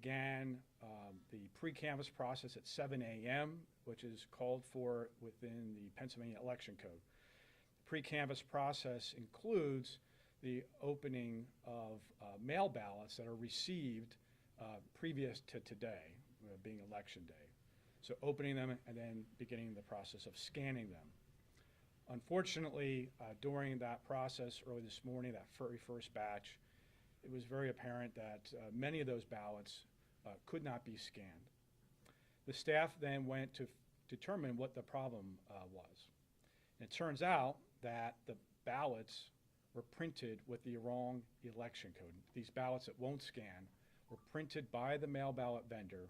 began the pre-canvass process at 7 a.m., which is called for within the Pennsylvania Election Code. The pre-canvass process includes the opening of mail ballots that are received previous to today, being election day. So opening them and then beginning the process of scanning them. Unfortunately, during that process early this morning, that very first batch, it was very apparent that many of those ballots could not be scanned. The staff then went to determine what the problem was. And it turns out that the ballots were printed with the wrong election code. These ballots that won't scan were printed by the mail ballot vendor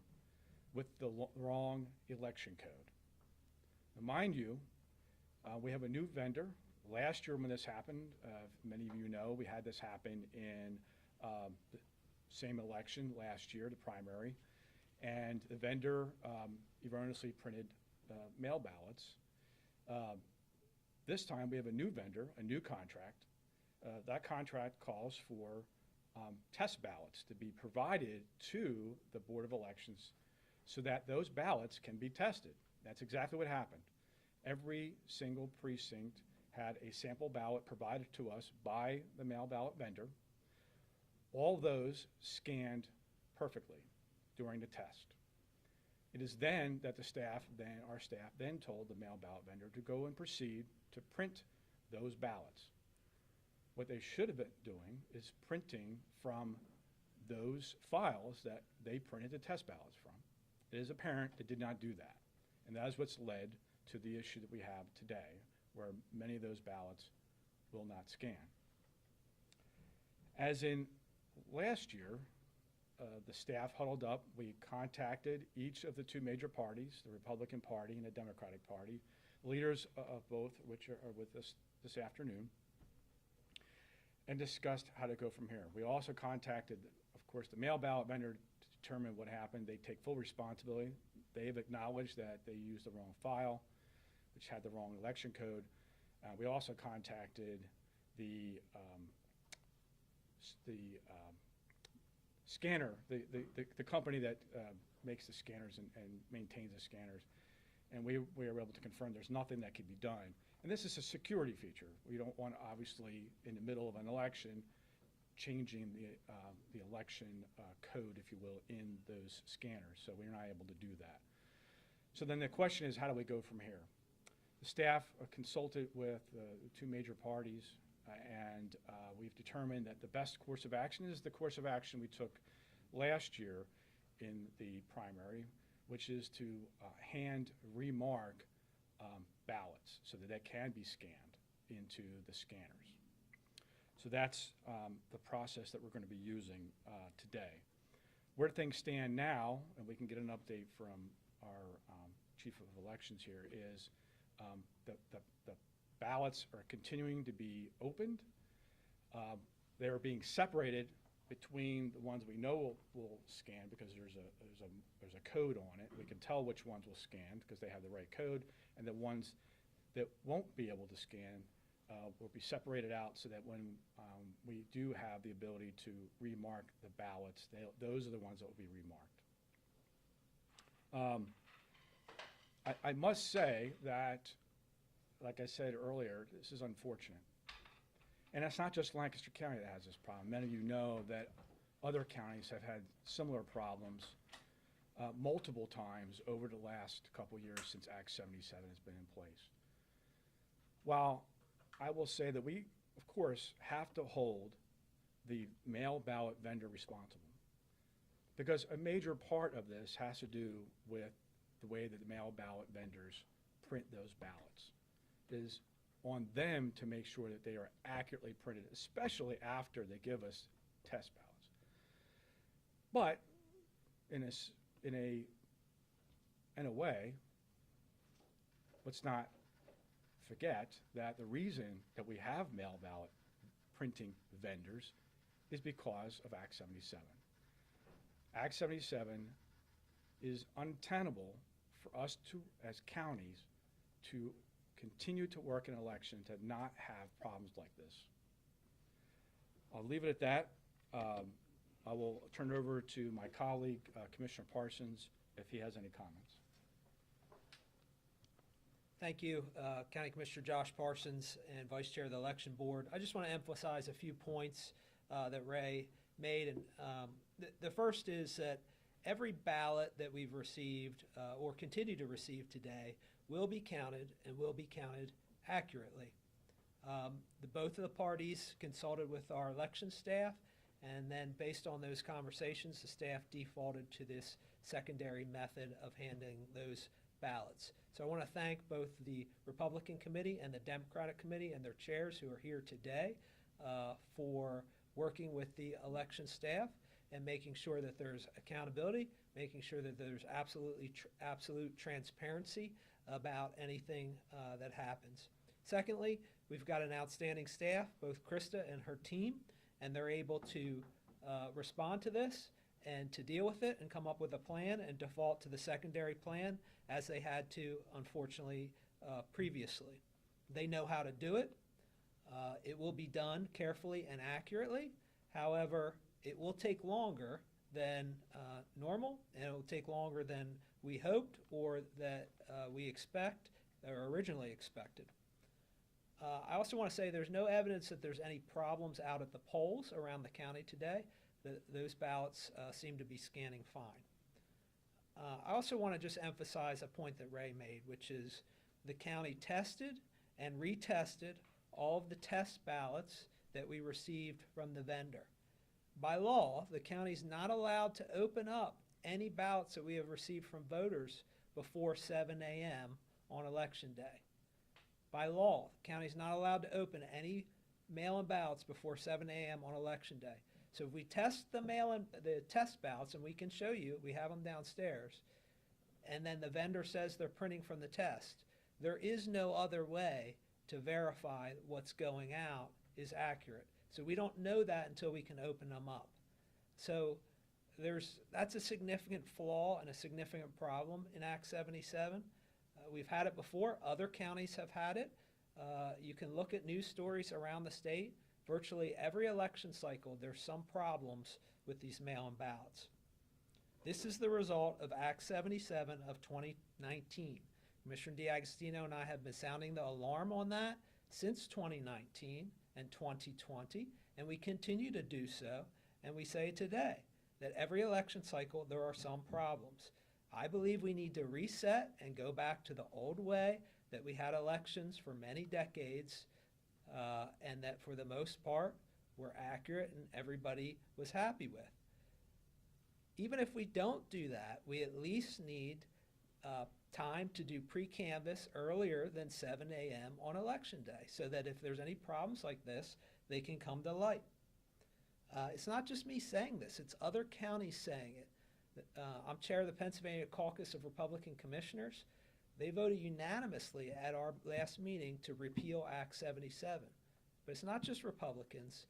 with the wrong election code. Now, mind you, we have a new vendor. Last year when this happened, many of you know, we had this happen in the same election last year, the primary, and the vendor erroneously printed mail ballots. This time we have a new vendor, a new contract. That contract calls for test ballots to be provided to the Board of Elections so that those ballots can be tested. That's exactly what happened. Every single precinct had a sample ballot provided to us by the mail ballot vendor. All those scanned perfectly during the test. It is then that our staff then told the mail ballot vendor to go and proceed to print those ballots. What they should have been doing is printing from those files that they printed the test ballots from. It is apparent they did not do that. And that is what's led to the issue that we have today, where many of those ballots will not scan. As in last year, the staff huddled up. We contacted each of the two major parties, the Republican Party and the Democratic Party, leaders of both, which are with us this afternoon, and discussed how to go from here. We also contacted, of course, the mail ballot vendor to determine what happened. They take full responsibility. They've acknowledged that they used the wrong file, which had the wrong election code. We also contacted the scanner, the company that makes the scanners and maintains the scanners. And we were able to confirm there's nothing that could be done. And this is a security feature. We don't want, obviously, in the middle of an election, changing the election code, if you will, in those scanners. So we're not able to do that. So then the question is, how do we go from here? The staff consulted with the two major parties, and we've determined that the best course of action is the course of action we took last year in the primary, which is to hand remark ballots so that they can be scanned into the scanners. So that's the process that we're going to be using today. Where things stand now, and we can get an update from our Chief of Elections here, is the ballots are continuing to be opened. They are being separated between the ones we know will scan because there's a code on it. We can tell which ones will scan because they have the right code, and the ones that won't be able to scan will be separated out so that when we do have the ability to remark the ballots, those are the ones that will be remarked. I must say that, like I said earlier, this is unfortunate. And it's not just Lancaster County that has this problem. Many of you know that other counties have had similar problems multiple times over the last couple years since Act 77 has been in place. While I will say that we, of course, have to hold the mail ballot vendor responsible, because a major part of this has to do with the way that the mail ballot vendors print those ballots. It is on them to make sure that they are accurately printed, especially after they give us test ballots. But in a way, let's not forget that the reason that we have mail ballot printing vendors is because of Act 77. Act 77 is untenable for us to, as counties, to continue to work in an election to not have problems like this. I'll leave it at that. I will turn it over to my colleague, Commissioner Parsons, if he has any comments. Thank you, County Commissioner Josh Parsons and Vice Chair of the Election Board. I just want to emphasize a few points that Ray made. And the first is that every ballot that we've received or continue to receive today will be counted and will be counted accurately. Both of the parties consulted with our election staff, and then based on those conversations, the staff defaulted to this secondary method of handing those ballots. So I want to thank both the Republican Committee and the Democratic Committee and their chairs who are here today for working with the election staff and making sure that there's accountability, making sure that there's absolute transparency about anything that happens. Secondly, we've got an outstanding staff, both Krista and her team, and they're able to respond to this and to deal with it and come up with a plan and default to the secondary plan as they had to, unfortunately, previously. They know how to do it. It will be done carefully and accurately. However, it will take longer than normal, and it will take longer than we hoped or that we expect or originally expected. I also want to say there's no evidence that there's any problems out at the polls around the county today. Those ballots seem to be scanning fine. I also want to just emphasize a point that Ray made, which is the county tested and retested all of the test ballots that we received from the vendor. By law, the county's not allowed to open up any ballots that we have received from voters before 7 a.m. on election day. By law, the county's not allowed to open any mail-in ballots before 7 a.m. on election day. So if we test the test ballots, and we can show you, we have them downstairs, and then the vendor says they're printing from the test, there is no other way to verify what's going out is accurate. So we don't know that until we can open them up. So that's a significant flaw and a significant problem in Act 77. We've had it before. Other counties have had it. You can look at news stories around the state. Virtually every election cycle, there's some problems with these mail-in ballots. This is the result of Act 77 of 2019. Commissioner D'Agostino and I have been sounding the alarm on that since 2019 and 2020, and we continue to do so, and we say today that every election cycle there are some problems. I believe we need to reset and go back to the old way that we had elections for many decades, and that for the most part were accurate and everybody was happy with. Even if we don't do that, we at least need time to do pre-canvass earlier than 7 a.m. on election day so that if there's any problems like this, they can come to light. It's not just me saying this, it's other counties saying it. I'm chair of the Pennsylvania Caucus of Republican Commissioners. They voted unanimously at our last meeting to repeal Act 77. But it's not just Republicans.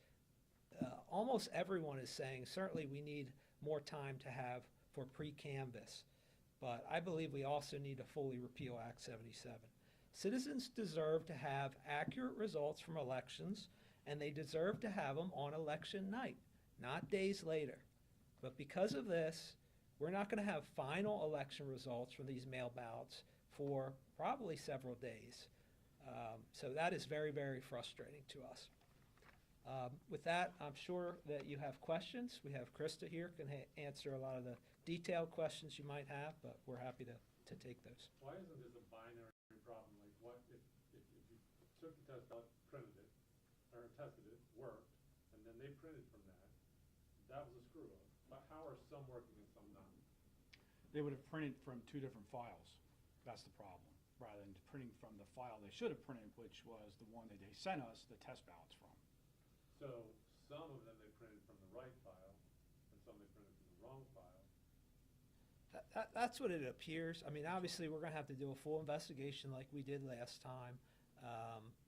Almost everyone is saying certainly we need more time to have for pre-canvass. But I believe we also need to fully repeal Act 77. Citizens deserve to have accurate results from elections, and they deserve to have them on election night, not days later. But because of this, we're not going to have final election results from these mail ballots for probably several days. So that is very, very frustrating to us. With that, I'm sure that you have questions. We have Krista here, can answer a lot of the detailed questions you might have, but we're happy to take those. Why isn't this a binary problem? Like, what if you took the test ballot, printed it, or tested it, worked, and then they printed from that? That was a screw up. But how are some working and some not? They would have printed from two different files. That's the problem. Rather than printing from the file they should have printed, which was the one that they sent us the test ballots from. So some of them they printed from the right file, and some they printed from the wrong file. That's what it appears. I mean, obviously, we're going to have to do a full investigation like we did last time.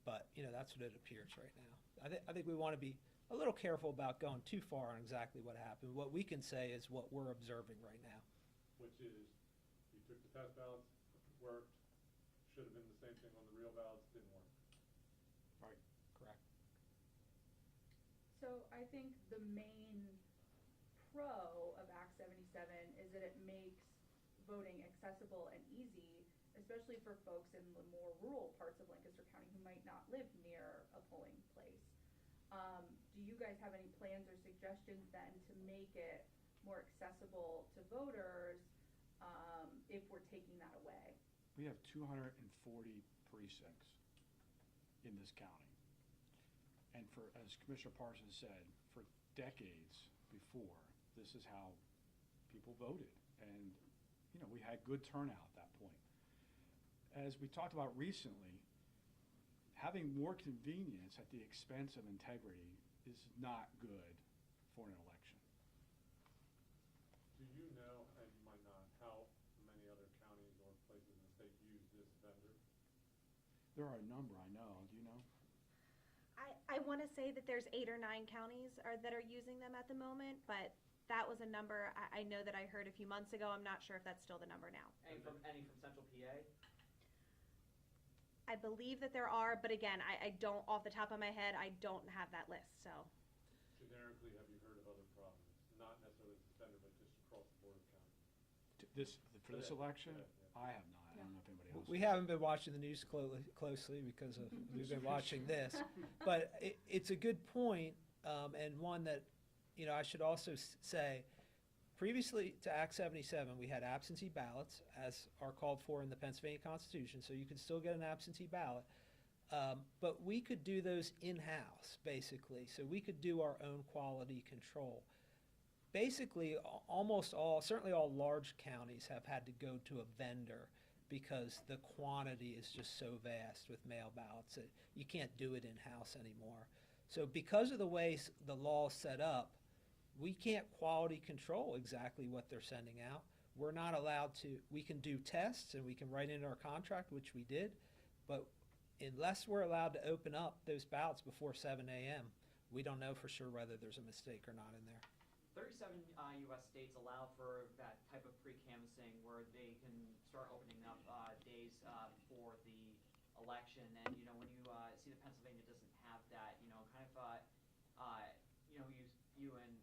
But, you know, that's what it appears right now. I think we want to be a little careful about going too far on exactly what happened. What we can say is what we're observing right now. Which is, you took the test ballots, worked, should have been the same thing on the real ballots, didn't work. Right, correct. So I think the main pro of Act 77 is that it makes voting accessible and easy, especially for folks in the more rural parts of Lancaster County who might not live near a polling place. Do you guys have any plans or suggestions then to make it more accessible to voters if we're taking that away? We have 240 precincts in this county. And for, as Commissioner Parsons said, for decades before, this is how people voted. And, you know, we had good turnout at that point. As we talked about recently, having more convenience at the expense of integrity is not good for an election. Do you know, and you might not, how many other counties or places in the state use this vendor? There are a number, I know. Do you know? I want to say that there's 8 or 9 counties that are using them at the moment, but that was a number I know that I heard a few months ago. I'm not sure if that's still the number now. Any from Central PA? I believe that there are, but again, I don't, off the top of my head, I don't have that list, so. Generically, have you heard of other provinces? Not necessarily this vendor, but just across the board of counties? For this election? Yeah. I have not. I don't know if anybody else. We haven't been watching the news closely because we've been watching this. But it's a good point, and one that, you know, I should also say, previously to Act 77, we had absentee ballots, as are called for in the Pennsylvania Constitution, so you could still get an absentee ballot. But we could do those in-house, basically, so we could do our own quality control. Basically, almost all, certainly all large counties have had to go to a vendor because the quantity is just so vast with mail ballots that you can't do it in-house anymore. So because of the way the law is set up, we can't quality control exactly what they're sending out. We're not allowed to, we can do tests and we can write in our contract, which we did, but unless we're allowed to open up those ballots before 7 a.m., we don't know for sure whether there's a mistake or not in there. 37 U.S. states allow for that type of pre-canvassing where they can start opening up days for the election. And, you know, when you see that Pennsylvania doesn't have that, you know, kind of, you know, you and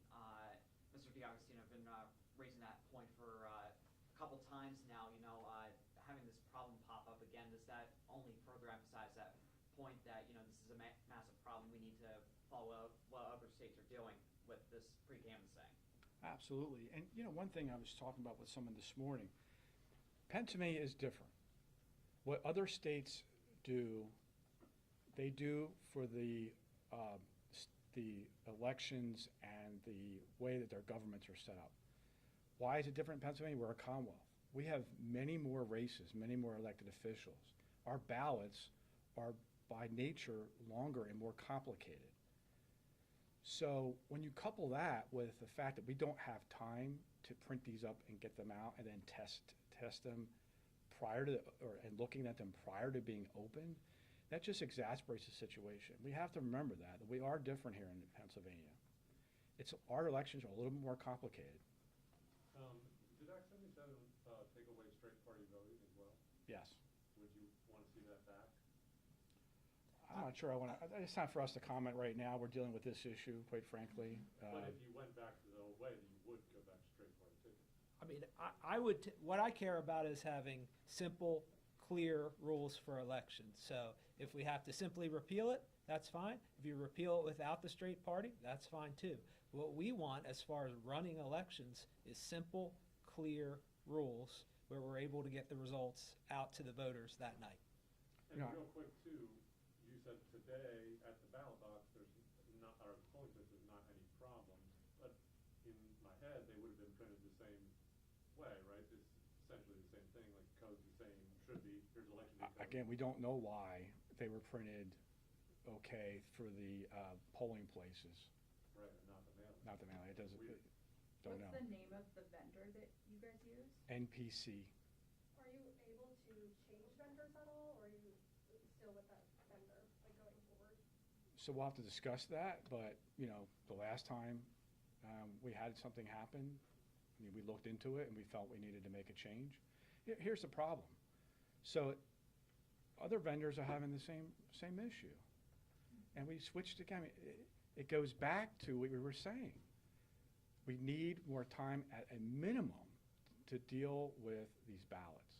Mr. DiAgostino have been raising that point for a couple times now, you know, having this problem pop up again, does that only further emphasize that point that, you know, this is a massive problem, we need to follow what other states are doing with this pre-canvassing? Absolutely. And, you know, one thing I was talking about with someone this morning, Pennsylvania is different. What other states do, they do for the elections and the way that their governments are set up. Why is it different in Pennsylvania? We're a Commonwealth. We have many more races, many more elected officials. Our ballots are by nature longer and more complicated. So when you couple that with the fact that we don't have time to print these up and get them out and then test them prior to, and looking at them prior to being opened, that just exasperates the situation. We have to remember that we are different here in Pennsylvania. Our elections are a little bit more complicated. Did Act 77 take away straight party voting as well? Yes. Would you want to see that back? I'm not sure it's not for us to comment right now. We're dealing with this issue, quite frankly. But if you went back to the old way, then you would go back to straight party tickets. I mean, what I care about is having simple, clear rules for elections. So if we have to simply repeal it, that's fine. If you repeal it without the straight party, that's fine too. What we want as far as running elections is simple, clear rules where we're able to get the results out to the voters that night. And Yeah. real quick too, you said today at the ballot box, there's not, or the polling place, there's not any problems. But in my head, they would have been printed the same way, right? It's essentially the same thing, like code's the same, should be, here's election day code. Again, we don't know why they were printed okay for the polling places, Right, and not the mailing. not the mailing. It doesn't, Weird. don't know. What's the name of the vendor that you guys use? NPC. Are you able to change vendors at all, or are you still with that vendor, like going forward? So we'll have to discuss that, but, you know, the last time we had something happen, we looked into it and we felt we needed to make a change. Here's the problem. So other vendors are having the same issue. And we switched again. It goes back to what we were saying. We need more time at a minimum to deal with these ballots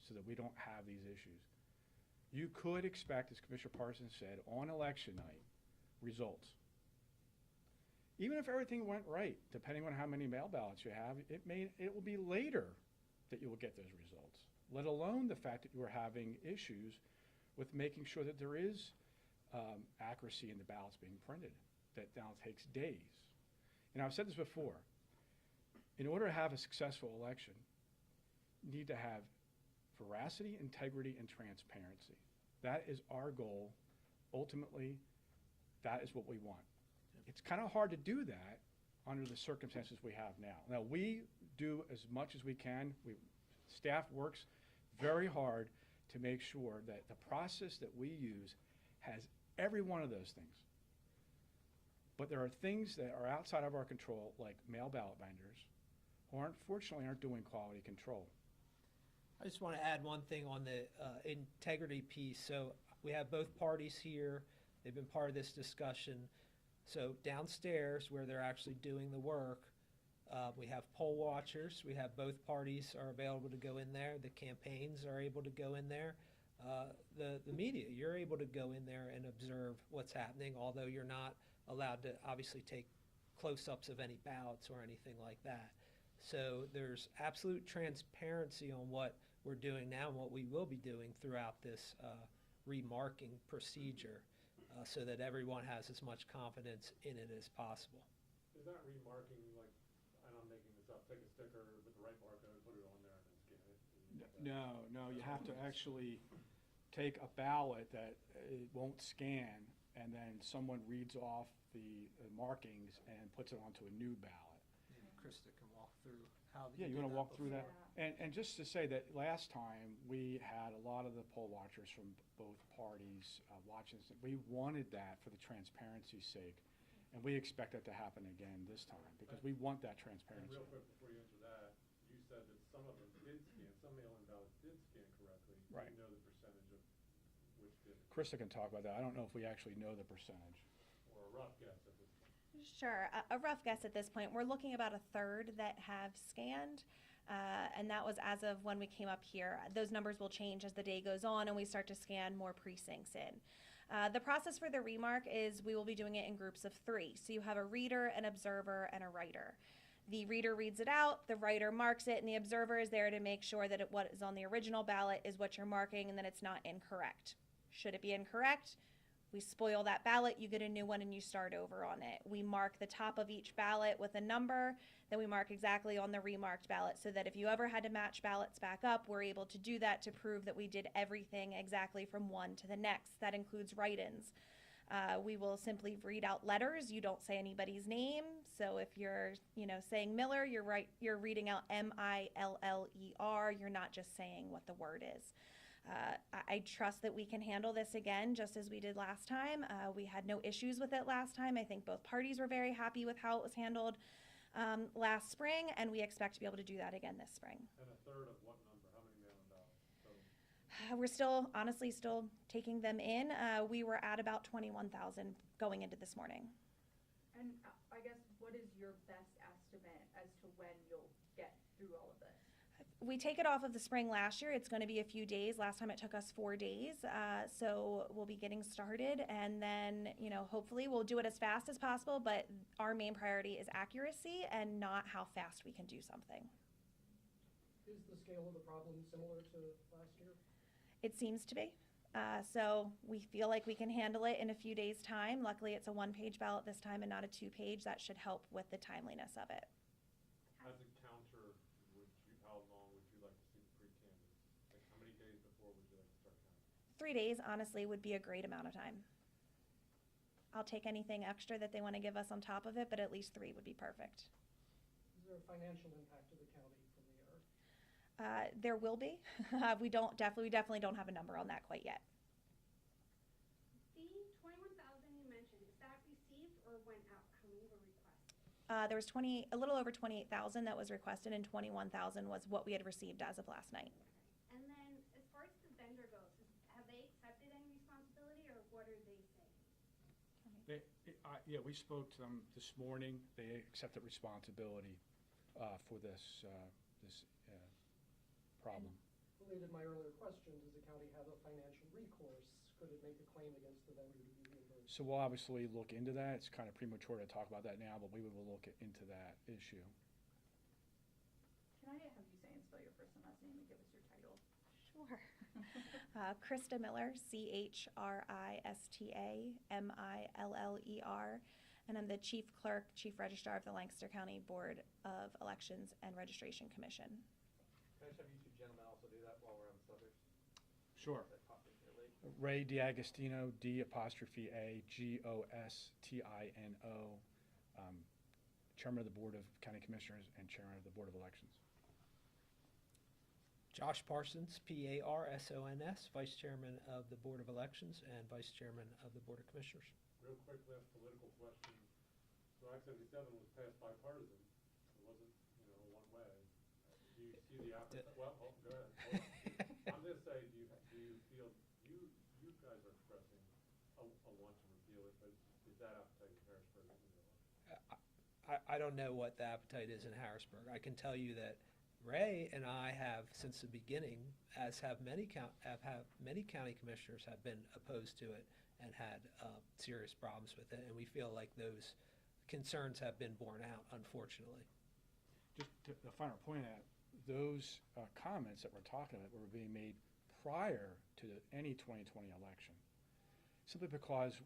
so that we don't have these issues. You could expect, as Commissioner Parsons said, on election night, results. Even if everything went right, depending on how many mail ballots you have, it will be later that you will get those results, let alone the fact that you are having issues with making sure that there is accuracy in the ballots being printed. That now takes days. And I've said this before, in order to have a successful election, you need to have veracity, integrity, and transparency. That is our goal. Ultimately, that is what we want. It's kind of hard to do that under the circumstances we have now. Now, we do as much as we can. Staff works very hard to make sure that the process that we use has every one of those things. But there are things that are outside of our control, like mail ballot vendors, who unfortunately aren't doing quality control. I just want to add one thing on the integrity piece. So we have both parties here. They've been part of this discussion. So downstairs, where they're actually doing the work, we have poll watchers. We have both parties are available to go in there. The campaigns are able to go in there. The media, you're able to go in there and observe what's happening, although you're not allowed to obviously take close-ups of any ballots or anything like that. So there's absolute transparency on what we're doing now and what we will be doing throughout this remarking procedure, so that everyone has as much confidence in it as possible. Is that remarking, like, and I'm making this up, take a sticker with the right barcode, put it on there, and then scan it? No, you have to actually take a ballot that it won't scan, and then someone reads off the markings and puts it onto a new ballot. Krista can walk through how Yeah, you want to walk through that? Yeah. And just to say that last time, we had a lot of the poll watchers from both parties watching this. We wanted that for the transparency's sake, and we expect that to happen again this time, because we want that And transparency. real quick, before you answer that, you said that some of them did scan, some mail-in ballots did scan correctly. Right. Do you know the percentage of which did, Krista can talk about that. I don't know if we actually know the percentage. or a rough guess at this point? Sure, a rough guess at this point. We're looking about a third that have scanned, and that was as of when we came up here. Those numbers will change as the day goes on and we start to scan more precincts in. The process for the remark is we will be doing it in groups of 3. So you have a reader, an observer, and a writer. The reader reads it out, the writer marks it, and the observer is there to make sure that what is on the original ballot is what you're marking and that it's not incorrect. Should it be incorrect, we spoil that ballot, you get a new one, and you start over on it. We mark the top of each ballot with a number, then we mark exactly on the remarked ballot, so that if you ever had to match ballots back up, we're able to do that to prove that we did everything exactly from one to the next. That includes write-ins. We will simply read out letters. You don't say anybody's name. So if you're, saying Miller, you're reading out M-I-L-L-E-R. You're not just saying what the word is. I trust that we can handle this again, just as we did last time. We had no issues with it last time. I think both parties were very happy with how it was handled last spring, and we expect to be able to do that again this spring. And a third of what number? How many mail-in ballots total? We're still, honestly, still taking them in. We were at about 21,000 going into this morning. And I guess, what is your best estimate as to when you'll get through all of this? We take it off of the spring last year. It's going to be a few days. Last time it took us 4 days. So we'll be getting started, and then, hopefully we'll do it as fast as possible, but our main priority is accuracy and not how fast we can do something. Is the scale of the problem similar to last year? It seems to be. So we feel like we can handle it in a few days' time. Luckily, it's a 1-page ballot this time and not a 2-page. That should help with the timeliness of it. As a counter, how long would you like to see the pre-canvass? Like, how many days before would you like to start counting? 3 days, honestly, would be a great amount of time. I'll take anything extra that they want to give us on top of it, but at least 3 would be perfect. Is there a financial impact to the county from the error? There will be. We definitely don't have a number on that quite yet. The 21,000 you mentioned, is that received or went out? How many were requested? There was a little over 28,000 that was requested, and 21,000 was what we had received as of last night. And then, as far as the vendor goes, have they accepted any responsibility, or what are they saying? Yeah, we spoke to them this morning. They accepted responsibility for this problem. Related to my earlier question, does the county have a financial recourse? Could it make a claim against the vendor to be reimbursed? So we'll obviously look into that. It's kind of premature to talk about that now, but we will look into that issue. Can I have you say and spell your first and last name and give us your title? Sure. Krista Miller, CHRISTA Miller, and I'm the Chief Clerk, Chief Registrar of the Lancaster County Board of Elections and Registration Commission. Can I just have you two gentlemen also do that while we're on the subject? Sure. That popped in here late. Ray D'Agostino, D''A''G''O''S''T''I''N''O, Chairman of the Board of County Commissioners and Chairman of the Board of Elections. Josh Parsons, Parsons, Vice Chairman of the Board of Elections and Vice Chairman of the Board of Commissioners. Real quick, last political question. So Act 77 was passed bipartisan. It wasn't, one way. Do you see the appetite? Well, go ahead. Hold on. I'm going to say, do you feel, you guys are expressing a want to repeal it, but is that appetite in Harrisburg? I don't know what the appetite is in Harrisburg. I can tell you that Ray and I have, since the beginning, as have many county commissioners, have been opposed to it and had serious problems with it, and we feel like those concerns have been borne out, unfortunately. Just to the final point at those comments that we're talking about were being made prior to any 2020 election, simply because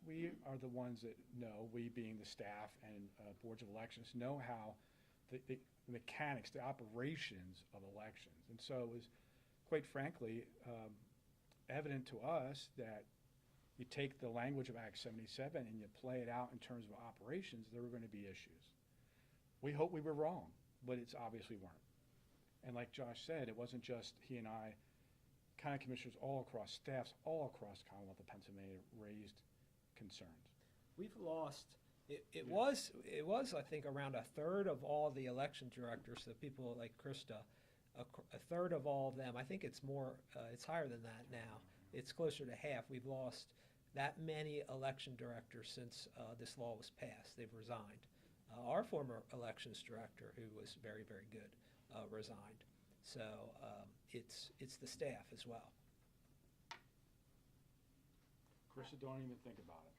we are the ones that know, we being the staff and boards of elections, know how the mechanics, the operations of elections. And so it was, quite frankly, evident to us that you take the language of Act 77 and you play it out in terms of operations, there were going to be issues. We hope we were wrong, but it's obviously weren't. And like Josh said, it wasn't just he and I, county commissioners all across, staffs all across the Commonwealth of Pennsylvania raised concerns. We've lost, it was, I think, around a third of all the election directors, the people like Krista, a third of all of them. I think it's more, it's higher than that now. It's closer to half. We've lost that many election directors since this law was passed. They've resigned. Our former elections director, who was very, very good, resigned. So it's the staff as well. Krista, don't even think about it.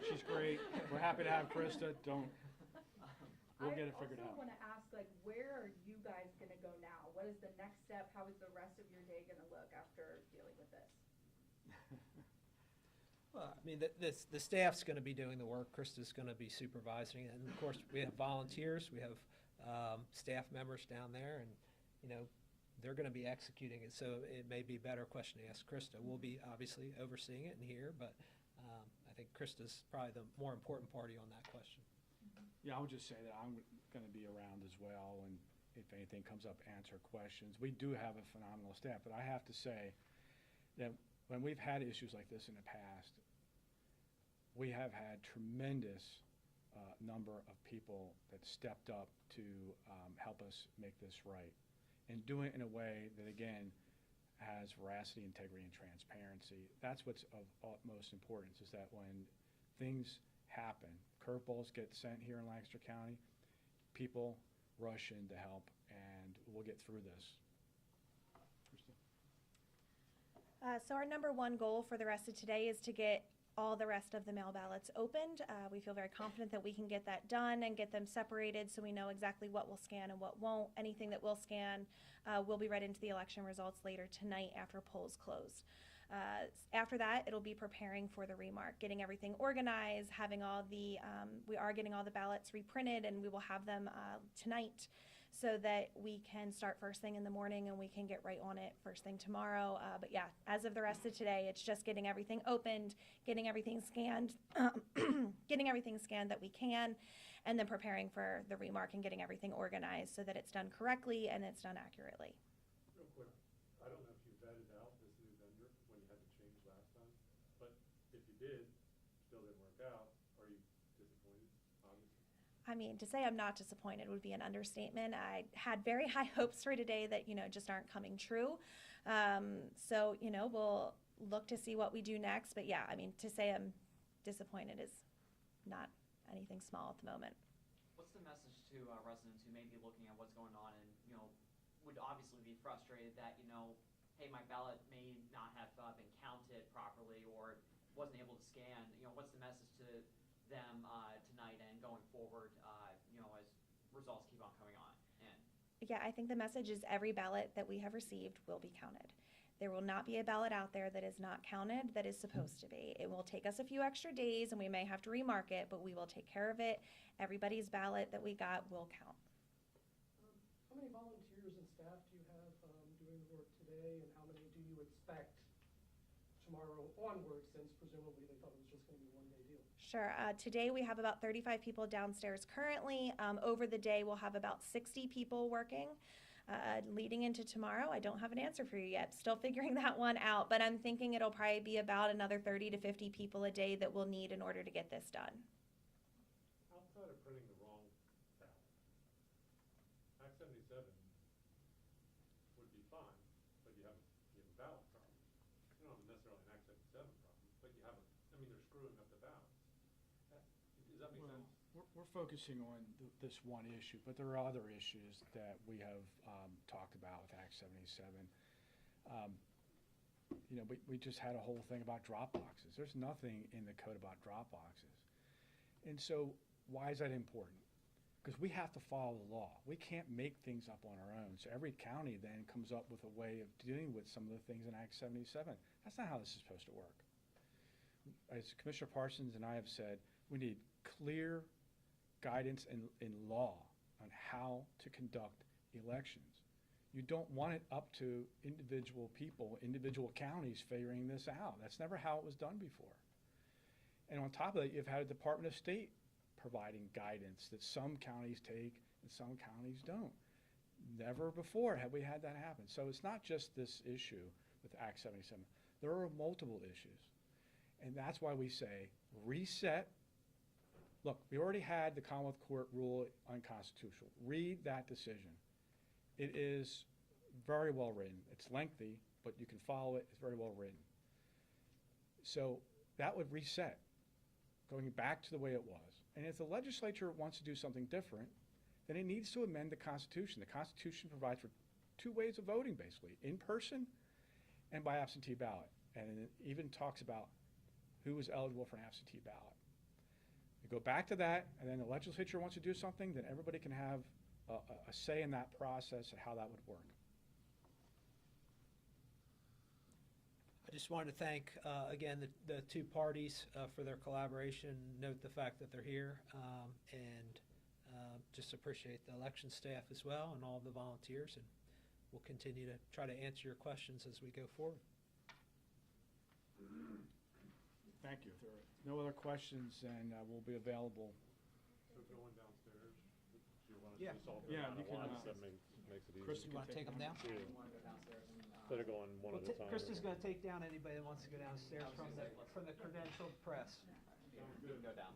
She's great. We're happy to have Krista. We'll get it figured out. I also want to ask, where are you guys going to go now? What is the next step? How is the rest of your day going to look after dealing with this? Well, I mean, the staff's going to be doing the work. Krista's going to be supervising it. And of course, we have volunteers. We have staff members down there, and they're going to be executing it. So it may be a better question to ask Krista. We'll be obviously overseeing it in here, but I think Krista's probably the more important party on that question. Yeah, I would just say that I'm going to be around as well, and if anything comes up, answer questions. We do have a phenomenal staff, but I have to say that when we've had issues like this in the past, we have had tremendous number of people that stepped up to help us make this right, and do it in a way that, again, has veracity, integrity, and transparency. That's what's of utmost importance, is that when things happen, curveballs get sent here in Lancaster County, people rush in to help, and we'll get through this. So our number one goal for the rest of today is to get all the rest of the mail ballots opened. We feel very confident that we can get that done and get them separated so we know exactly what will scan and what won't. Anything that will scan will be read into the election results later tonight after polls close. After that, it'll be preparing for the remark, getting everything organized, having all the, we are getting all the ballots reprinted, and we will have them tonight so that we can start first thing in the morning and we can get right on it first thing tomorrow. But yeah, as of the rest of today, it's just getting everything opened, getting everything scanned, getting everything scanned that we can, and then preparing for the remark and getting everything organized so that it's done correctly and it's done accurately. Real quick, I don't know if you vetted out this new vendor when you had to change last time, but if you did, still didn't work out, are you disappointed, obviously? I mean, to say I'm not disappointed would be an understatement. I had very high hopes for today that, just aren't coming true. So, we'll look to see what we do next. But yeah, I mean, to say I'm disappointed is not anything small at the moment. What's the message to residents who may be looking at what's going on and, would obviously be frustrated that, hey, my ballot may not have been counted properly or wasn't able to scan? What's the message to them tonight and going forward, as results keep on coming on in? Yeah, I think the message is every ballot that we have received will be counted. There will not be a ballot out there that is not counted that is supposed to be. It will take us a few extra days and we may have to remark it, but we will take care of it. Everybody's ballot that we got will count. How many volunteers and staff do you have doing the work today, and how many do you expect tomorrow onward, since presumably they thought it was just going to be a one-day deal? Sure. Today we have about 35 people downstairs currently. Over the day we'll have about 60 people working. Leading into tomorrow, I don't have an answer for you yet. Still figuring that one out, but I'm thinking it'll probably be about another 30 to 50 people a day that we'll need in order to get this done. Outside of printing the wrong ballot, Act 77 would be fine, but you have a ballot problem. You don't have necessarily an Act 77 problem, but you have they're screwing up the ballots. Does that make sense? We're focusing on this one issue, but there are other issues that we have talked about with Act 77. We just had a whole thing about drop boxes. There's nothing in the code about drop boxes. And so why is that important? Because we have to follow the law. We can't make things up on our own. So every county then comes up with a way of dealing with some of the things in Act 77. That's not how this is supposed to work. As Commissioner Parsons and I have said, we need clear guidance in law on how to conduct elections. You don't want it up to individual people, individual counties figuring this out. That's never how it was done before. And on top of that, you've had a Department of State providing guidance that some counties take and some counties don't. Never before have we had that happen. So it's not just this issue with Act 77. There are multiple issues. And that's why we say reset. Look, we already had the Commonwealth Court rule unconstitutional. Read that decision. It is very well written. It's lengthy, but you can follow it. It's very well written. So that would reset, going back to the way it was. And if the legislature wants to do something different, then it needs to amend the Constitution. The Constitution provides for two ways of voting, basically, in person and by absentee ballot. And it even talks about who is eligible for an absentee ballot. You go back to that, and then the legislature wants to do something, then everybody can have a say in that process and how that would work. I just wanted to thank, again, the two parties for their collaboration. Note the fact that they're here, and just appreciate the election staff as well and all the volunteers, and we'll continue to try to answer your questions as we go forward. Thank you. If there are no other questions, then we'll be available. So going downstairs, do you want to Yeah. just solve Yeah, them you at can, once? That makes it easy. Kristen You want to take them down? Yeah. I want to go downstairs and, Instead of going one at a time. Krista's going to take down anybody that wants to go downstairs from the credentialed press. you can go down.